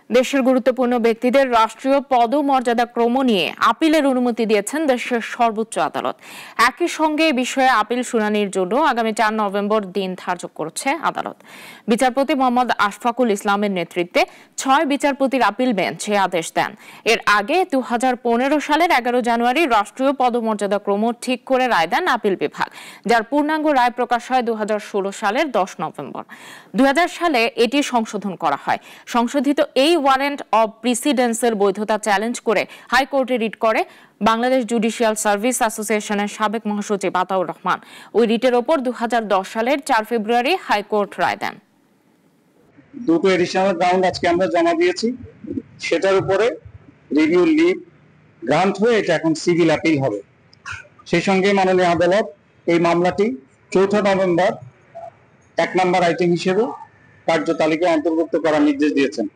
দেশের গুরুত্বপূর্ণ ব্যক্তিদের রাষ্ট্রীয় পদমর্যাদাক্রম নিয়ে আপিলের অনুমতি দিয়েছেন দেশের সর্বোচ্চ আদালত। একই সঙ্গে এ বিষয়ে আপিল শুনানির জন্য আগামী ৪ নভেম্বর দিন ধার্য করেছে আদালত। বিচারপতি মোহাম্মদ আশফাকুল ইসলামের নেতৃত্বে ৬ বিচারপতির আপিল বেঞ্চ এ আদেশ দেন। এর আগে ২০১৫ সালের ১১ জানুয়ারি রাষ্ট্রীয় পদমর্যাদাক্রম ঠিক করে রায় দেন আপিল বিভাগ, যার পূর্ণাঙ্গ রায় প্রকাশ হয় ২০১৬ সালের ১০ নভেম্বর। ২০০০ সালে এটি সংশোধন করা হয়। সংশোধিত এই ওয়ারেন্ট অব প্রিসিডেন্সের বৈধতা চ্যালেঞ্জ করে হাইকোর্টে রিট করে বাংলাদেশ জুডিশিয়াল সার্ভিস অ্যাসোসিয়েশনের সাবেক মহাসচিব আতাউর রহমান। ওই রিটের ওপর ২০১০ সালের ৪ ফেব্রুয়ারি হাইকোর্ট রায় দেন। দুটো এডিশনাল গ্রাউন্ড আজকে আমরা জমা দিয়েছি, সেটার উপরে রিভিউ লিভ গ্রান্ট হয়ে এটা এখন সিভিল আপিল হবে। সেই সঙ্গে মাননীয় আদালত এই মামলাটি ৪ নভেম্বর ১ নম্বর আইটেম হিসেবে কার্যতালিকায় অন্তর্ভুক্ত করার নির্দেশ দিয়েছেন।